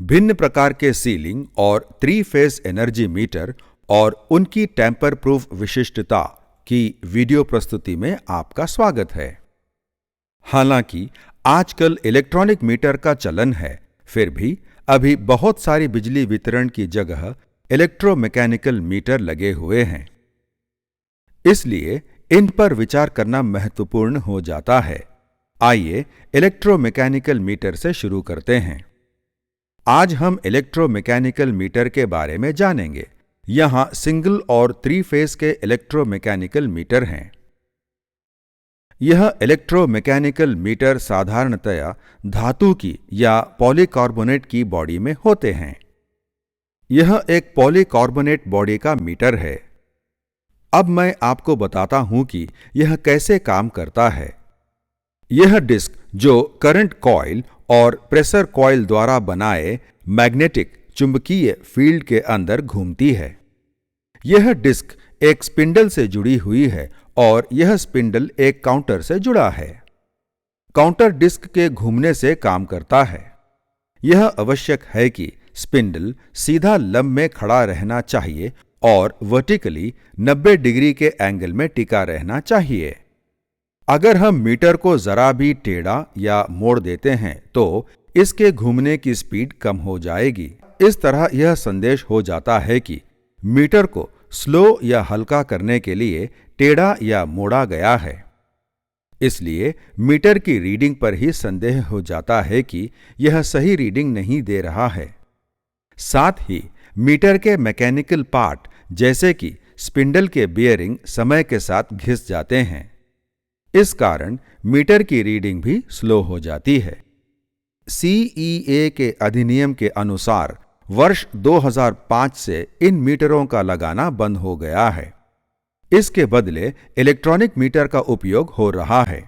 भिन्न प्रकार के सीलिंग और 3-फेज एनर्जी मीटर और उनकी टेम्पर प्रूफ विशिष्टता की वीडियो प्रस्तुति में आपका स्वागत है। हालांकि आजकल इलेक्ट्रॉनिक मीटर का चलन है, फिर भी अभी बहुत सारी बिजली वितरण की जगह इलेक्ट्रोमैकेनिकल मीटर लगे हुए हैं। इसलिए इन पर विचार करना महत्वपूर्ण हो जाता है। आइए इलेक्ट्रोमैकेनिकल मीटर से शुरू करते हैं। आज हम इलेक्ट्रोमैकेनिकल मीटर के बारे में जानेंगे। यहां सिंगल और 3-फेज के इलेक्ट्रोमैकेनिकल मीटर हैं। यह इलेक्ट्रोमैकेनिकल मीटर साधारणतया धातु की या पॉलीकार्बोनेट की बॉडी में होते हैं। यह एक पॉलीकार्बोनेट बॉडी का मीटर है। अब मैं आपको बताता हूं कि यह कैसे काम करता है। यह डिस्क जो करंट कॉइल और प्रेशर कॉइल द्वारा बनाए मैग्नेटिक चुंबकीय फील्ड के अंदर घूमती है। यह डिस्क एक स्पिंडल से जुड़ी हुई है और यह स्पिंडल एक काउंटर से जुड़ा है। काउंटर डिस्क के घूमने से काम करता है। यह आवश्यक है कि स्पिंडल सीधा लंब में खड़ा रहना चाहिए और वर्टिकली 90 डिग्री के एंगल में टिका रहना चाहिए। अगर हम मीटर को जरा भी टेढ़ा या मोड़ देते हैं तो इसके घूमने की स्पीड कम हो जाएगी। इस तरह यह संदेश हो जाता है कि मीटर को स्लो या हल्का करने के लिए टेढ़ा या मोड़ा गया है। इसलिए मीटर की रीडिंग पर ही संदेह हो जाता है कि यह सही रीडिंग नहीं दे रहा है। साथ ही मीटर के मैकेनिकल पार्ट जैसे कि स्पिंडल के बियरिंग समय के साथ घिस जाते हैं। इस कारण मीटर की रीडिंग भी स्लो हो जाती है। CEA के अधिनियम के अनुसार वर्ष 2005 से इन मीटरों का लगाना बंद हो गया है। इसके बदले इलेक्ट्रॉनिक मीटर का उपयोग हो रहा है।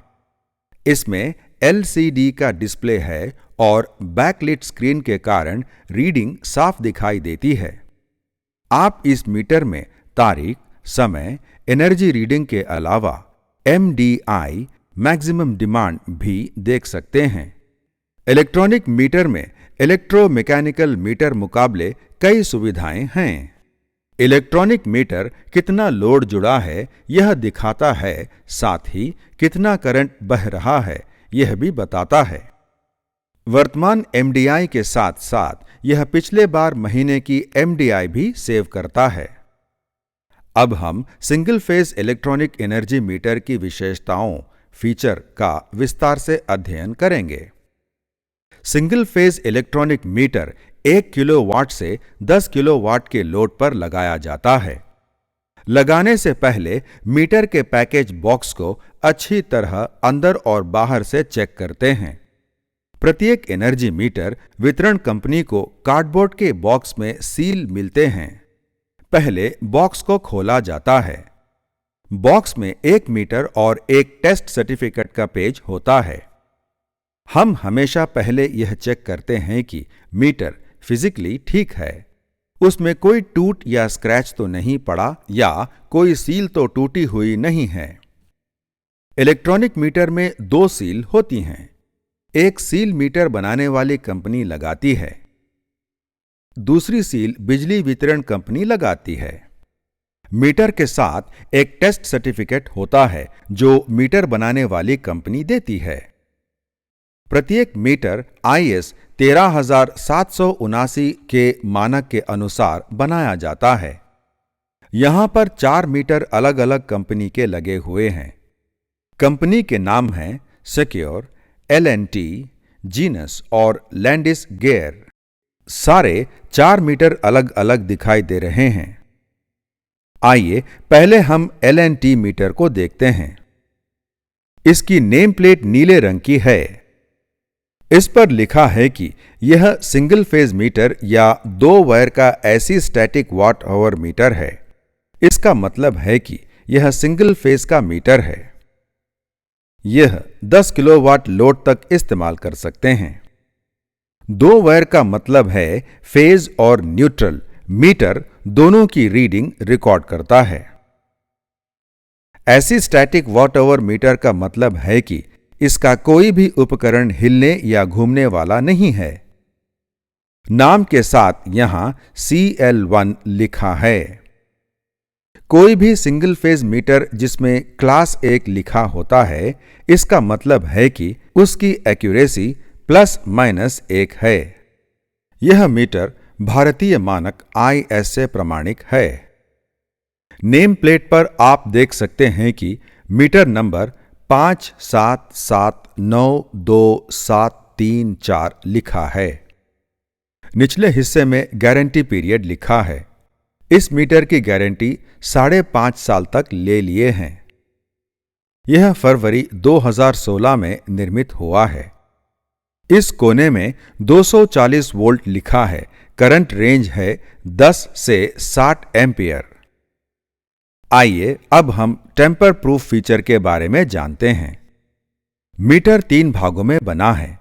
इसमें LCD का डिस्प्ले है और बैकलिट स्क्रीन के कारण रीडिंग साफ दिखाई देती है। आप इस मीटर में तारीख, समय, एनर्जी रीडिंग के अलावा MDI मैक्सिमम डिमांड भी देख सकते हैं। इलेक्ट्रॉनिक मीटर में इलेक्ट्रोमैकेनिकल मीटर मुकाबले कई सुविधाएं हैं। इलेक्ट्रॉनिक मीटर कितना लोड जुड़ा है यह दिखाता है, साथ ही कितना करंट बह रहा है यह भी बताता है। वर्तमान MDI के साथ साथ यह पिछले बार महीने की MDI भी सेव करता है। अब हम single phase electronic energy meter की विशेषताओं, फीचर का विस्तार से अध्ययन करेंगे। Single phase electronic meter 1 kilowatt से 10 किलोवाट के लोड पर लगाया जाता है। लगाने से पहले मीटर के पैकेज बॉक्स को अच्छी तरह अंदर और बाहर से चेक करते हैं। प्रत्येक एनर्जी मीटर वितरण कंपनी को कार्डबोर्ड के बॉक्स में सील मिलते हैं। पहले बॉक्स को खोला जाता है। बॉक्स में 1 मीटर और एक टेस्ट सर्टिफिकेट का पेज होता है। हम हमेशा पहले यह चेक करते हैं कि मीटर फिजिकली ठीक है, उसमें कोई टूट या स्क्रैच तो नहीं पड़ा या कोई सील तो टूटी हुई नहीं है। इलेक्ट्रॉनिक मीटर में 2 सील होती हैं। एक सील मीटर बनाने वाली कंपनी लगाती है, दूसरी सील बिजली वितरण कंपनी लगाती है। मीटर के साथ एक टेस्ट सर्टिफिकेट होता है जो मीटर बनाने वाली कंपनी देती है। प्रत्येक मीटर IS 13779 के मानक के अनुसार बनाया जाता है। यहां पर 4 मीटर अलग अलग कंपनी के लगे हुए हैं। कंपनी के नाम हैं सिक्योर, L&T, जीनस और लैंडिस गेयर। सारे 4 मीटर अलग अलग दिखाई दे रहे हैं। आइए पहले हम L&T मीटर को देखते हैं। इसकी नेम प्लेट नीले रंग की है। इस पर लिखा है कि यह सिंगल फेज मीटर या 2 वायर का ऐसी स्टैटिक वाट आवर मीटर है। इसका मतलब है कि यह सिंगल फेज का मीटर है। यह 10 किलोवाट लोड तक इस्तेमाल कर सकते हैं। 2 वायर का मतलब है फेज और न्यूट्रल मीटर दोनों की रीडिंग रिकॉर्ड करता है। ऐसी स्टैटिक वॉट आवर मीटर का मतलब है कि इसका कोई भी उपकरण हिलने या घूमने वाला नहीं है। नाम के साथ यहां CL1 लिखा है। कोई भी सिंगल फेज मीटर जिसमें क्लास 1 लिखा होता है, इसका मतलब है कि उसकी एक्यूरेसी ±1 है। यह मीटर भारतीय मानक IS से प्रमाणिक है। नेम प्लेट पर आप देख सकते हैं कि मीटर नंबर 577922734 लिखा है। निचले हिस्से में गारंटी पीरियड लिखा है। इस मीटर की गारंटी 5.5 साल तक ले लिए हैं। यह फरवरी 2016 में निर्मित हुआ है। इस कोने में 240 वोल्ट लिखा है। करंट रेंज है 10 से 60 एम्पियर। आइए अब हम टेम्पर प्रूफ फीचर के बारे में जानते हैं। मीटर 3 भागों में बना है।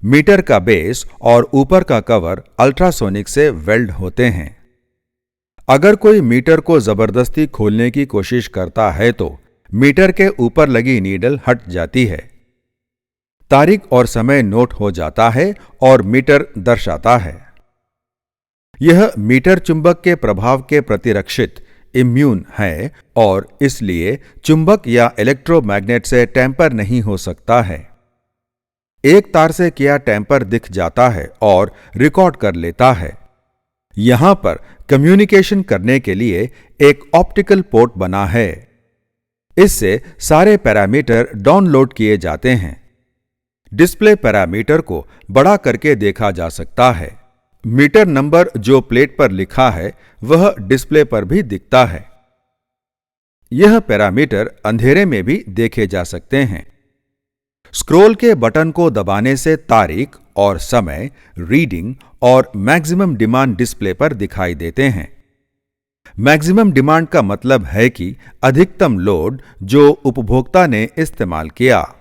मीटर का बेस और ऊपर का कवर अल्ट्रासोनिक से वेल्ड होते हैं। अगर कोई मीटर को जबरदस्ती खोलने की कोशिश करता है तो मीटर के ऊपर लगी नीडल हट जाती है। तारीख और समय नोट हो जाता है और मीटर दर्शाता है। यह मीटर चुंबक के प्रभाव के प्रतिरक्षित इम्यून है और इसलिए चुंबक या इलेक्ट्रोमैग्नेट से टेम्पर नहीं हो सकता है। एक तार से किया टेम्पर दिख जाता है और रिकॉर्ड कर लेता है। यहां पर कम्युनिकेशन करने के लिए एक ऑप्टिकल पोर्ट बना है। इससे सारे पैरामीटर डाउनलोड किए जाते हैं। डिस्प्ले पैरामीटर को बड़ा करके देखा जा सकता है। मीटर नंबर जो प्लेट पर लिखा है वह डिस्प्ले पर भी दिखता है। यह पैरामीटर अंधेरे में भी देखे जा सकते हैं। स्क्रॉल के बटन को दबाने से तारीख और समय, रीडिंग और मैक्सिमम डिमांड डिस्प्ले पर दिखाई देते हैं। मैक्सिमम डिमांड का मतलब है कि अधिकतम लोड जो उपभोक्ता ने इस्तेमाल किया।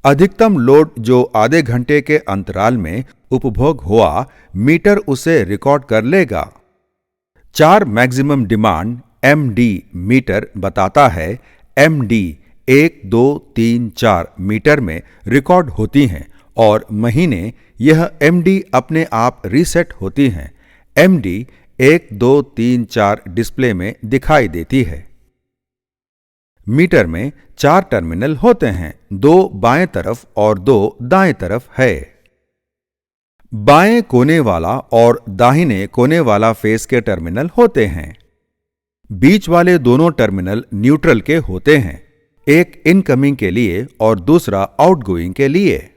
अधिकतम लोड जो आधे घंटे के अंतराल में उपभोग हुआ, मीटर उसे रिकॉर्ड कर लेगा। 4 मैक्सिमम डिमांड MD मीटर बताता है। MD 1, 2, 3, 4 मीटर में रिकॉर्ड होती हैं और महीने यह MD अपने आप रीसेट होती हैं। MD 1, 2, 3, 4 डिस्प्ले में दिखाई देती है। मीटर में 4 टर्मिनल होते हैं, 2 बाएं तरफ और 2 दाएं तरफ है। बाएं कोने वाला और दाहिने कोने वाला फेस के टर्मिनल होते हैं। बीच वाले दोनों टर्मिनल न्यूट्रल के होते हैं, एक इनकमिंग के लिए और दूसरा आउटगोइंग के लिए।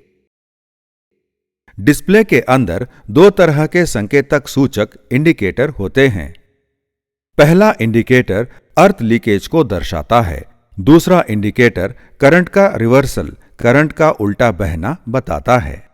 डिस्प्ले के अंदर 2 तरह के संकेतक सूचक इंडिकेटर होते हैं। पहला इंडिकेटर अर्थ लीकेज को दर्शाता है। दूसरा इंडिकेटर करंट का रिवर्सल, करंट का उल्टा बहना बताता है।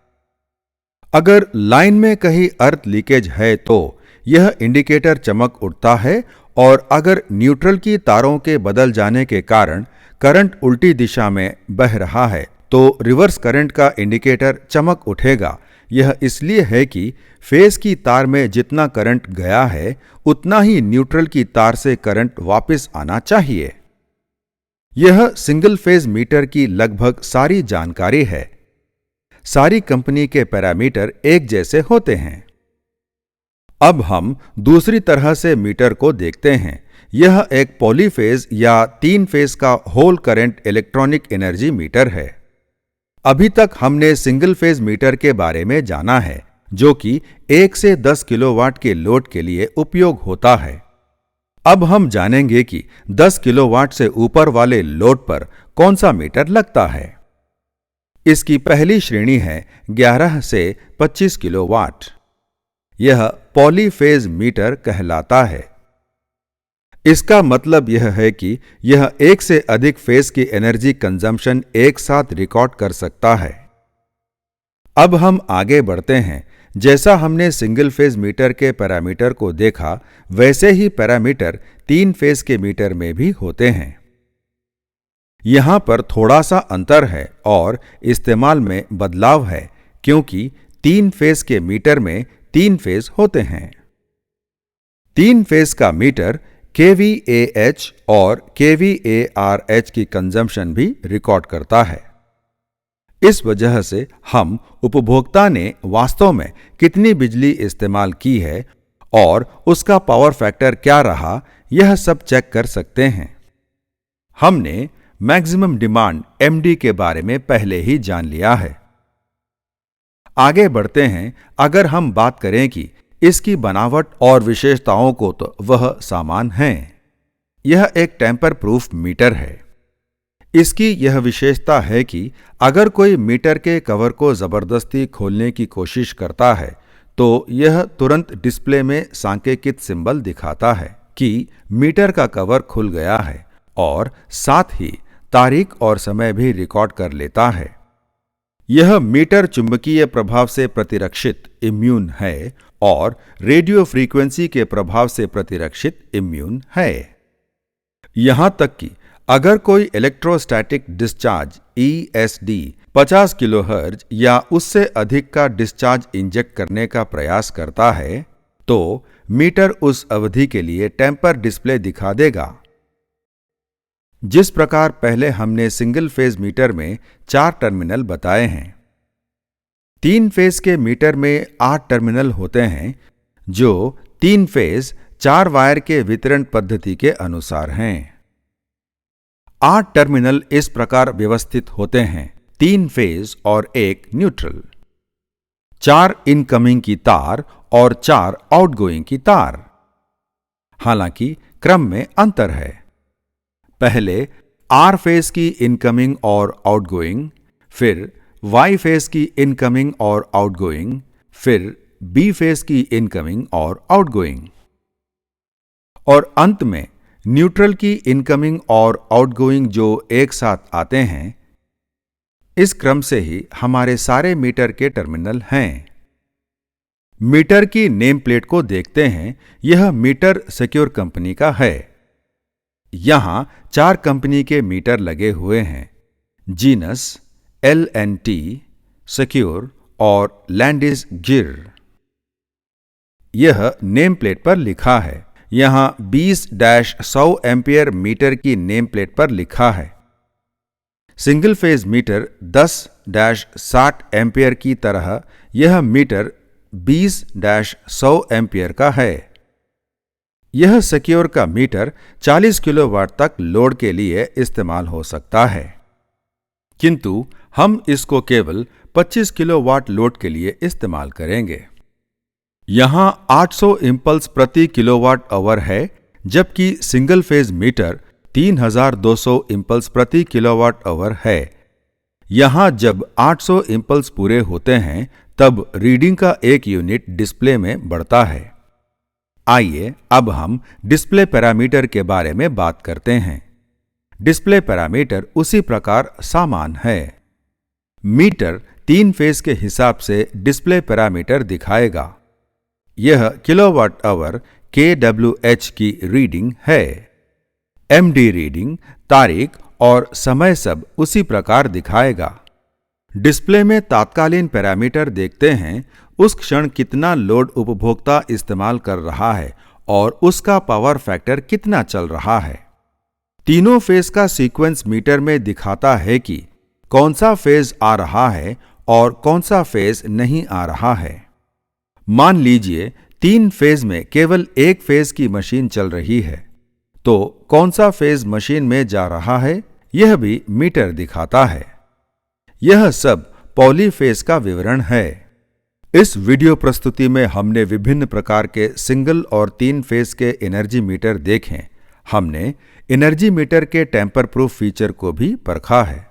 अगर लाइन में कहीं अर्थ लीकेज है तो यह इंडिकेटर चमक उठता है और अगर न्यूट्रल की तारों के बदल जाने के कारण करंट उल्टी दिशा में बह रहा है तो रिवर्स करंट का इंडिकेटर चमक उठेगा। यह इसलिए है कि फेस की तार में जितना करंट गया है उतना ही न्यूट्रल की तार से करंट वापस आना चाहिए। यह सिंगल फेज मीटर की लगभग सारी जानकारी है। सारी कंपनी के पैरामीटर एक जैसे होते हैं। अब हम दूसरी तरह से मीटर को देखते हैं। यह एक पॉलीफेज या 3 फेज का whole current electronic energy meter है। अभी तक हमने सिंगल फेज मीटर के बारे में जाना है, जो कि 1 से 10 किलोवाट के लोड के लिए उपयोग होता है। अब हम जानेंगे कि 10 किलोवाट से ऊपर वाले लोड पर कौन सा मीटर लगता है। इसकी पहली श्रेणी है 11 से 25 किलोवाट। यह पॉलीफेज मीटर कहलाता है। इसका मतलब यह है कि यह एक से अधिक फेज की एनर्जी कंजम्पशन एक साथ रिकॉर्ड कर सकता है। अब हम आगे बढ़ते हैं। जैसा हमने सिंगल फेज मीटर के पैरामीटर को देखा, वैसे ही पैरामीटर 3 फेज के मीटर में भी होते हैं। यहां पर थोड़ा सा अंतर है और इस्तेमाल में बदलाव है, क्योंकि 3 फेज के मीटर में 3 फेज होते हैं। 3 फेज का मीटर kVAH और kVARH की कंजम्पशन भी रिकॉर्ड करता है। इस वजह से हम उपभोक्ता ने वास्तव में कितनी बिजली इस्तेमाल की है और उसका पावर फैक्टर क्या रहा, यह सब चेक कर सकते हैं। हमने मैक्सिमम डिमांड एमडी के बारे में पहले ही जान लिया है। आगे बढ़ते हैं। अगर हम बात करें कि इसकी बनावट और विशेषताओं को, तो वह समान हैं। यह एक टेम्पर प्रूफ मीटर है। इसकी यह विशेषता है कि अगर कोई मीटर के कवर को जबरदस्ती खोलने की कोशिश करता है तो यह तुरंत डिस्प्ले में सांकेतिक सिंबल दिखाता है कि मीटर का कवर खुल गया है और साथ ही तारीख और समय भी रिकॉर्ड कर लेता है। यह मीटर चुंबकीय प्रभाव से प्रतिरक्षित इम्यून है और रेडियो फ्रीक्वेंसी के प्रभाव से प्रतिरक्षित इम्यून है। यहां तक कि अगर कोई इलेक्ट्रोस्टैटिक डिस्चार्ज ESD 50 किलोहर्ट्ज या उससे अधिक का डिस्चार्ज इंजेक्ट करने का प्रयास करता है तो मीटर उस अवधि के लिए टेम्पर डिस्प्ले दिखा देगा। जिस प्रकार पहले हमने सिंगल फेज मीटर में 4 टर्मिनल बताए हैं, 3 फेज के मीटर में 8 टर्मिनल होते हैं जो 3 फेज 4 वायर के वितरण पद्धति के अनुसार हैं। 8 टर्मिनल इस प्रकार व्यवस्थित होते हैं, 3 फेज और 1 न्यूट्रल, 4 इनकमिंग की तार और 4 आउटगोइंग की तार। हालांकि क्रम में अंतर है। पहले आर फेज की इनकमिंग और आउटगोइंग, फिर वाई फेज की इनकमिंग और आउटगोइंग, फिर बी फेज की इनकमिंग और आउटगोइंग, और अंत में न्यूट्रल की इनकमिंग और आउटगोइंग जो एक साथ आते हैं। इस क्रम से ही हमारे सारे मीटर के टर्मिनल हैं। मीटर की नेम प्लेट को देखते हैं। यह मीटर सिक्योर कंपनी का है। यहां 4 कंपनी के मीटर लगे हुए हैं, जीनस, L&T, सिक्योर और लैंडिस गिर। यह नेम प्लेट पर लिखा है। यहां 20-100 एम्पियर मीटर की नेम प्लेट पर लिखा है। सिंगल फेज मीटर 10-60 एम्पियर की तरह यह मीटर 20-100 एम्पियर का है। यह सिक्योर का मीटर 40 किलोवाट तक लोड के लिए इस्तेमाल हो सकता है, किंतु हम इसको केवल 25 किलोवाट लोड के लिए इस्तेमाल करेंगे। यहां 800 इंपल्स प्रति किलोवाट आवर है, जबकि सिंगल फेज मीटर 3200 इंपल्स प्रति किलोवाट आवर है। यहां जब 800 इंपल्स पूरे होते हैं तब रीडिंग का एक यूनिट डिस्प्ले में बढ़ता है। आइए अब हम डिस्प्ले पैरामीटर के बारे में बात करते हैं। डिस्प्ले पैरामीटर उसी प्रकार समान है। मीटर 3 फेज के हिसाब से डिस्प्ले पैरामीटर दिखाएगा। यह किलोवाट आवर kWh की रीडिंग है। MD रीडिंग, तारीख और समय सब उसी प्रकार दिखाएगा। डिस्प्ले में तात्कालीन पैरामीटर देखते हैं, उस क्षण कितना लोड उपभोक्ता इस्तेमाल कर रहा है और उसका पावर फैक्टर कितना चल रहा है। तीनों फेज का सीक्वेंस मीटर में दिखाता है कि कौन सा फेज आ रहा है और कौन सा फेज नहीं आ रहा है। मान लीजिए 3 फेज में केवल एक फेज की मशीन चल रही है, तो कौन सा फेज मशीन में जा रहा है यह भी मीटर दिखाता है। यह सब पॉलीफेज का विवरण है। इस वीडियो प्रस्तुति में हमने विभिन्न प्रकार के सिंगल और 3 फेज के एनर्जी मीटर देखे। हमने एनर्जी मीटर के टेम्पर प्रूफ फीचर को भी परखा है।